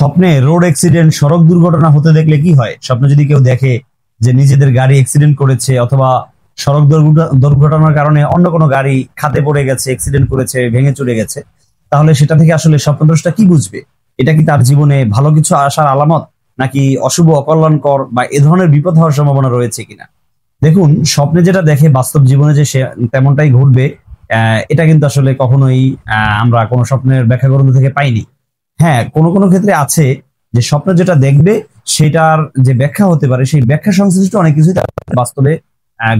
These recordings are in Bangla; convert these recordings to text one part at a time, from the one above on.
স্বপ্নে রোড অ্যাক্সিডেন্ট, সড়ক দুর্ঘটনা হতে দেখলে কি হয়? স্বপ্নে যদি কেউ দেখে যে নিজেদের গাড়ি অ্যাক্সিডেন্ট করেছে, অথবা সড়ক দুর্ঘটনার কারণে অন্য কোনো গাড়ি খাদে পড়ে গেছে, অ্যাক্সিডেন্ট করেছে, ভেঙে চলে গেছে, তাহলে সেটা থেকে আসলে স্বপ্নদ্রষ্টা কি বুঝবে? এটা কি তার জীবনে ভালো কিছু আসার আলামত, নাকি অশুভ, অকল্যাণকর বা এ ধরনের বিপদ হওয়ার সম্ভাবনা রয়েছে কিনা? দেখুন, স্বপ্নে যেটা দেখে বাস্তব জীবনে যে সে তেমনটাই ঘটবে, এটা কিন্তু আসলে কখনোই আমরা কোনো স্বপ্নের ব্যাখ্যা গ্রন্থ থেকে পাইনি। হ্যাঁ, কোনো কোনো ক্ষেত্রে আছে যে স্বপ্ন যেটা দেখবে সেটার যে ব্যাখ্যা হতে পারে, সেই ব্যাখ্যা সংশ্লিষ্ট অনেক কিছুই তার বাস্তবে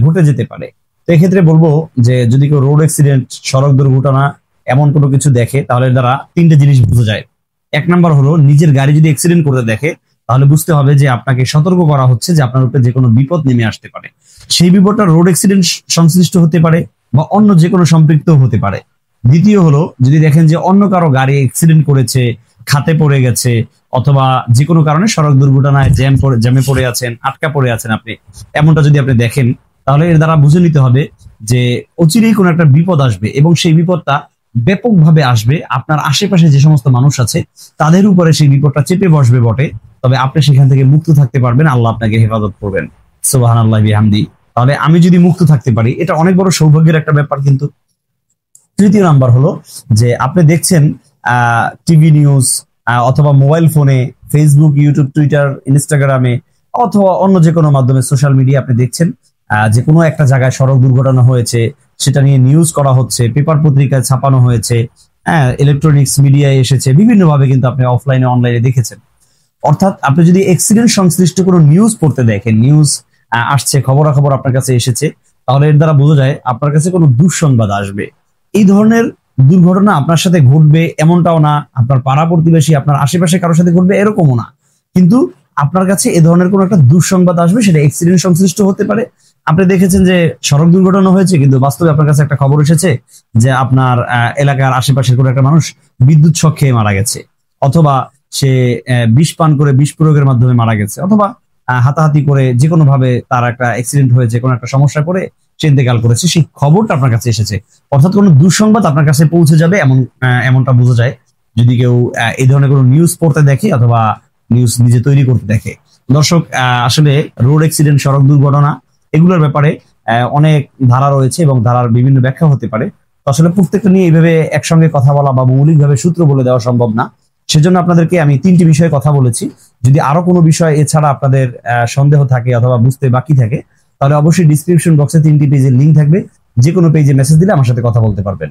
ঘটে যেতে পারে। তো এক্ষেত্রে বলবো যে যদি কেউ রোড অ্যাক্সিডেন্ট, সড়ক দুর্ঘটনা এমন কোনো কিছু দেখে, তাহলে এর দ্বারা তিনটে জিনিস বোঝা যায়। এক নাম্বার হলো, নিজের গাড়ি যদি অ্যাক্সিডেন্ট করতে দেখে, তাহলে বুঝতে হবে যে আপনাকে সতর্ক করা হচ্ছে যে আপনার উপরে যে কোনো বিপদ নেমে আসতে পারে। সেই বিপদটা রোড অ্যাক্সিডেন্ট সংশ্লিষ্ট হতে পারে বা অন্য যে কোনো সম্পৃক্ত হতে পারে। দ্বিতীয় হলো, যদি দেখেন যে অন্য কারো গাড়ি অ্যাক্সিডেন্ট করেছে, খাতে পড়ে গেছে, অথবা যে কোনো কারণে সড়ক দুর্ঘটনায় জ্যামে পড়ে আছেন, আটকা পড়ে আছেন আপনি, এমনটা যদি আপনি দেখেন, তাহলে এর দ্বারা বুঝে নিতে হবে যে অচিরেই কোনো একটা বিপদ আসবে, এবং সেই বিপদটা ব্যাপকভাবে আসবে। আপনার আশেপাশে যে সমস্ত মানুষ আছে তাদের উপরে সেই বিপদটা চেপে বসবে বটে, তবে আপনি সেখান থেকে মুক্ত থাকতে পারবেন, আল্লাহ আপনাকে হেফাজত করবেন। সুবহানাল্লাহি বিহামদি। তাহলে আমি যদি মুক্ত থাকতে পারি, এটা অনেক বড় সৌভাগ্যের একটা ব্যাপার। কিন্তু তৃতীয় নাম্বার হলো যে আপনি দেখছেন টিভি নিউজ, অথবা মোবাইল ফোনে, ফেসবুক, ইউটিউব, টুইটার, ইনস্টাগ্রামে, অথবা অন্য যে কোনো মাধ্যমে, সোশ্যাল মিডিয়া, আপনি দেখছেন যে কোনো একটা জায়গায় সড়ক দুর্ঘটনা হয়েছে, সেটা নিয়ে নিউজ করা হচ্ছে, পেপার পত্রিকায় ছাপানো হয়েছে, হ্যাঁ, ইলেকট্রনিক্স মিডিয়ায় এসেছে, বিভিন্নভাবে কিন্তু আপনি অফলাইনে, অনলাইনে দেখেছেন। অর্থাৎ আপনি যদি অ্যাক্সিডেন্ট সংশ্লিষ্ট কোনো নিউজ পড়তে দেখেন, নিউজ আসছে, খবরাখবর আপনার কাছে এসেছে, তাহলে এর দ্বারা বোঝা যায় আপনার কাছে কোনো দুঃসংবাদ আসবে। এই ধরনের দুর্ঘটনা আপনার সাথে ঘটবে এমনটাও না, আপনার পাড়া প্রতিবেশী, আপনার আশেপাশে কারোর সাথে ঘটবে এরকমও না, কিন্তু আপনার কাছে এ ধরনের কোনো একটা দুঃসংবাদ আসবে, সেটা অ্যাক্সিডেন্ট সংশ্লিষ্ট হতে পারে। আপনি দেখেছেন যে সড়ক দুর্ঘটনা হয়েছে, কিন্তু বাস্তবে আপনার কাছে একটা খবর এসেছে যে আপনার এলাকার আশেপাশের কোনো একটা মানুষ বিদ্যুৎ শক খেয়ে মারা গেছে, অথবা সে বিষ পান করে বিষ প্রয়োগের মাধ্যমে মারা গেছে, অথবা হাতাহাতি করে যে কোনো ভাবে তার একটা অ্যাক্সিডেন্ট হয়েছে, কোনো একটা সমস্যায় পড়ে সে ইন্তেকাল করেছে, সেই খবরটা আপনার কাছে এসেছে। অর্থাৎ কোনো দুঃসংবাদ আপনার কাছে পৌঁছে যাবে, এমনটা বোঝা যায় যদি কেউ এই ধরনের কোনো নিউজ পড়তে দেখে, অথবা নিউজ নিজে তৈরি করতে দেখে। দর্শক, আসলে রোড অ্যাক্সিডেন্ট, সড়ক দুর্ঘটনা, এগুলোর ব্যাপারে অনেক ধারা রয়েছে এবং ধারার বিভিন্ন ব্যাখ্যা হতে পারে। তো আসলে প্রত্যেকটা নিয়ে এইভাবে একসঙ্গে কথা বলা বা মৌলিকভাবে সূত্র বলে দেওয়া সম্ভব না। সেজন্য আপনাদেরকে আমি তিনটি বিষয়ে কথা বলেছি। যদি আরো কোনো বিষয় এছাড়া আপনাদের সন্দেহ থাকে অথবা বুঝতে বাকি থাকে, তাহলে অবশ্যই ডিসক্রিপশন বক্সে 3টি পেজের লিঙ্ক থাকবে, যে কোনো পেজে মেসেজ দিলে আমার সাথে কথা বলতে পারবেন।